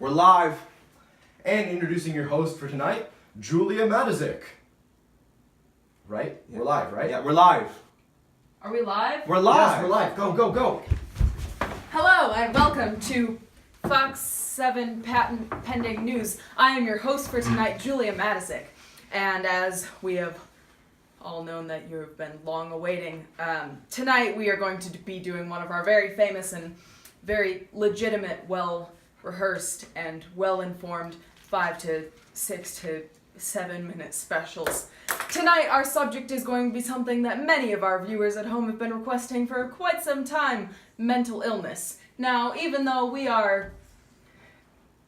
We're live. And introducing your host for tonight, Julia Matazik. Right? Yeah. We're live, right? Yeah, we're live. Are we live? We're live. Yes, we're live. Go, go, go. Hello and welcome to Fox 7 Patent Pending News. I am your host for tonight, Julia Matazik. And as we have all known that you have been long awaiting, tonight we are going to be doing one of our very famous and very legitimate, well-rehearsed and well-informed 5 to 6 to 7 minute specials. Tonight our subject is going to be something that many of our viewers at home have been requesting for quite some time: mental illness. Now, even though we are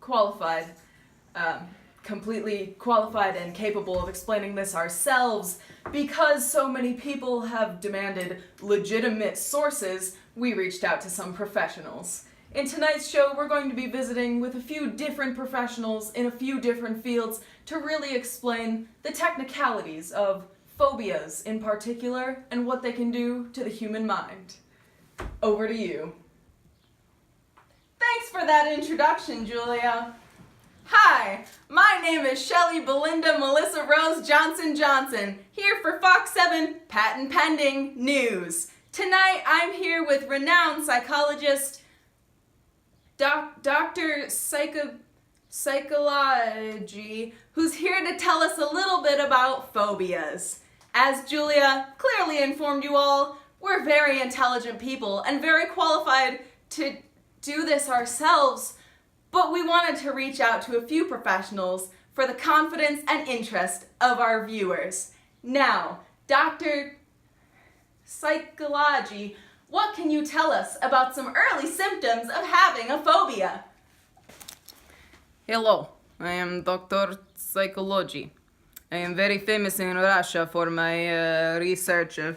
qualified, completely qualified and capable of explaining this ourselves, because so many people have demanded legitimate sources, we reached out to some professionals. In tonight's show, we're going to be visiting with a few different professionals in a few different fields to really explain the technicalities of phobias in particular and what they can do to the human mind. Over to you. Thanks for that introduction, Julia. Hi, my name is Shelley Belinda Melissa Rose Johnson, here for Fox 7 Patent Pending News. Tonight, I'm here with renowned psychologist Dr. Psychology, who's here to tell us a little bit about phobias. As Julia clearly informed you all, we're very intelligent people and very qualified to do this ourselves, but we wanted to reach out to a few professionals for the confidence and interest of our viewers. Now, Dr. Psychology, what can you tell us about some early symptoms of having a phobia? Hello, I am Dr. Psychology. I am very famous in Russia for my research of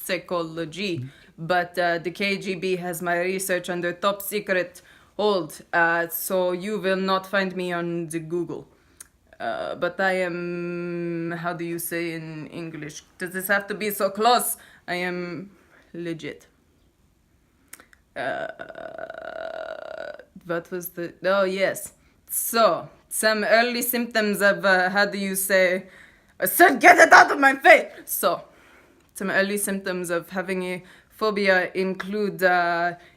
psychology, but the KGB has my research under top secret hold, so you will not find me on the Google. But I am, how do you say in English? Does this have to be so close? I am legit. What was the... Oh, yes. So, some early symptoms of, how do you say... I said get it out of my face! So, some early symptoms of having a phobia include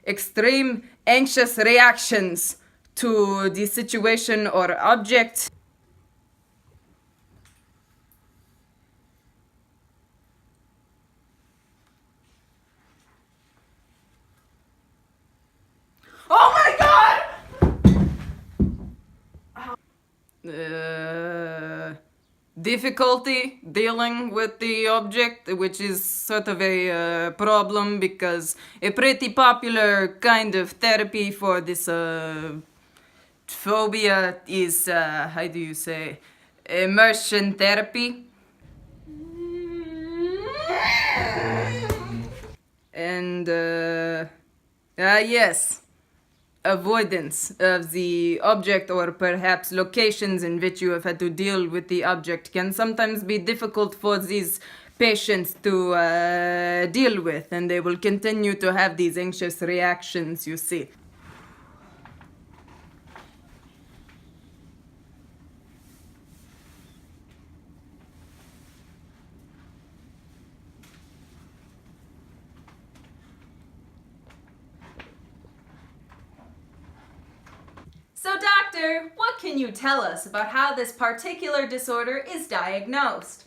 extreme anxious reactions to the situation or object. Oh my God! Difficulty dealing with the object, which is sort of a problem because a pretty popular kind of therapy for this phobia is, how do you say, immersion therapy. And, yes. Avoidance of the object or perhaps locations in which you have had to deal with the object can sometimes be difficult for these patients to deal with, and they will continue to have these anxious reactions, you see. So, doctor, what can you tell us about how this particular disorder is diagnosed?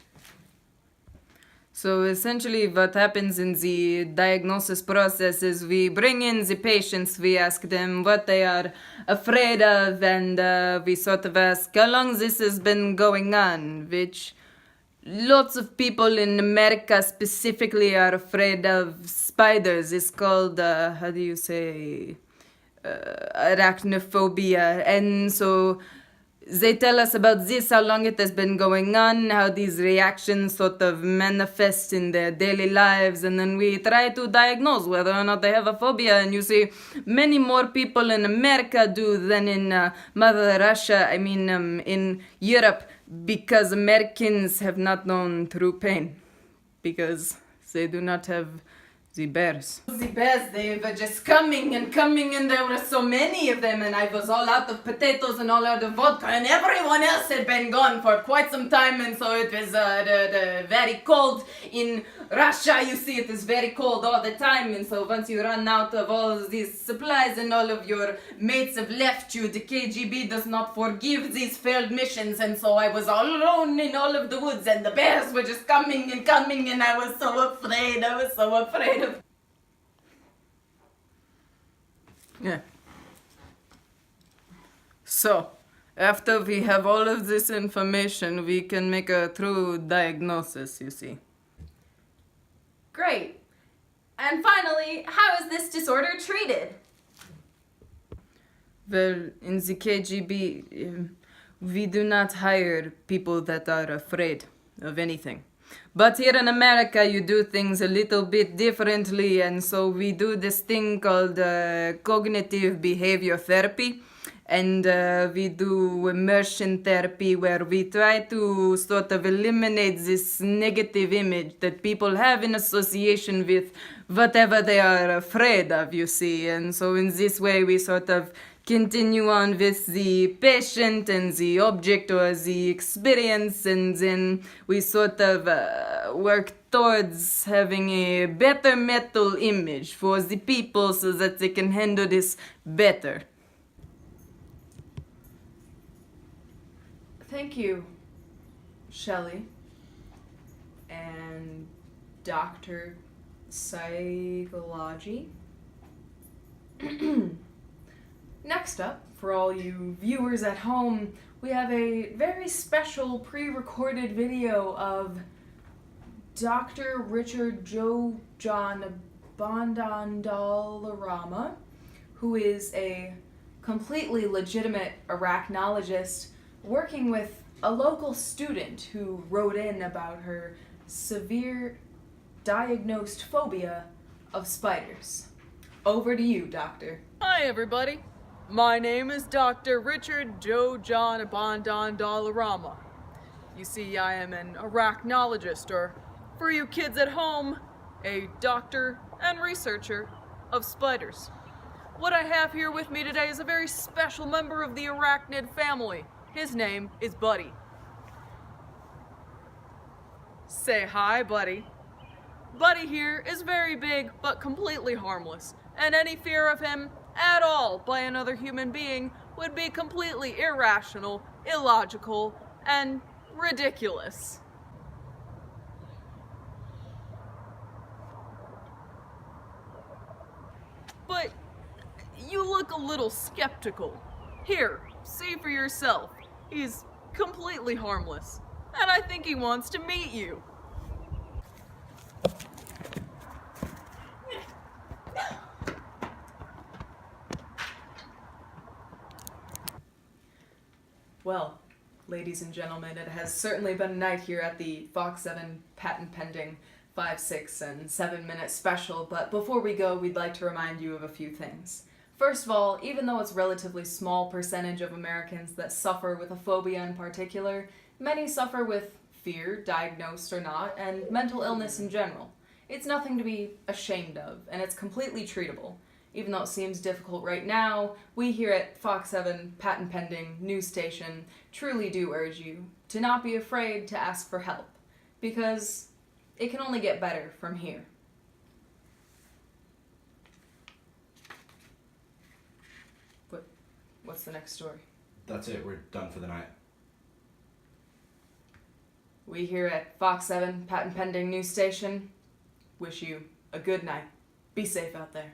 So essentially what happens in the diagnosis process is we bring in the patients, we ask them what they are afraid of, and we sort of ask how long this has been going on, which lots of people in America specifically are afraid of spiders. It's called, how do you say, arachnophobia. And so they tell us about this, how long it has been going on, how these reactions sort of manifest in their daily lives, and then we try to diagnose whether or not they have a phobia. And you see, many more people in America do than in Mother Russia, in Europe, because Americans have not known true pain, because they do not have The bears. The bears, they were just coming, and there were so many of them, and I was all out of potatoes and all out of vodka, and everyone else had been gone for quite some time, and so it was very cold in Russia. You see, it is very cold all the time, and so once you run out of all these supplies and all of your mates have left you, the KGB does not forgive these failed missions, and so I was all alone in all of the woods, and the bears were just coming, and I was so afraid. Yeah. So, after we have all of this information, we can make a true diagnosis, you see. Great. And finally, how is this disorder treated? Well, in the KGB, we do not hire people that are afraid of anything. But here in America, you do things a little bit differently, and so we do this thing called cognitive behavior therapy, and we do immersion therapy where we try to sort of eliminate this negative image that people have in association with whatever they are afraid of, you see. And so in this way, we sort of continue on with the patient and the object or the experience, and then we sort of work towards having a better mental image for the people so that they can handle this better. Thank you, Shelley and Dr. Psychology. Next up, for all you viewers at home, we have a very special pre-recorded video of Dr. Richard Joe John Bondandalarama, who is a completely legitimate arachnologist working with a local student who wrote in about her severe diagnosed phobia of spiders. Over to you, Doctor. Hi, everybody. My name is Dr. Richard Joe John Bondandalarama. You see, I am an arachnologist, or for you kids at home, a doctor and researcher of spiders. What I have here with me today is a very special member of the arachnid family. His name is Buddy. Say hi, Buddy. Buddy here is very big, but completely harmless, and any fear of him at all by another human being would be completely irrational, illogical, and ridiculous. But you look a little skeptical. Here, see for yourself. He's completely harmless, and I think he wants to meet you. Well, ladies and gentlemen, it has certainly been a night here at the Fox 7 patent pending 5, 6, and 7-minute special, but before we go, we'd like to remind you of a few things. First of all, even though it's a relatively small percentage of Americans that suffer with a phobia in particular, many suffer with fear, diagnosed or not, and mental illness in general. It's nothing to be ashamed of, and it's completely treatable. Even though it seems difficult right now, we here at Fox 7 Patent Pending News Station truly do urge you to not be afraid to ask for help, because it can only get better from here. What's the next story? That's it. We're done for the night. We here at Fox 7 Patent Pending News Station wish you a good night. Be safe out there.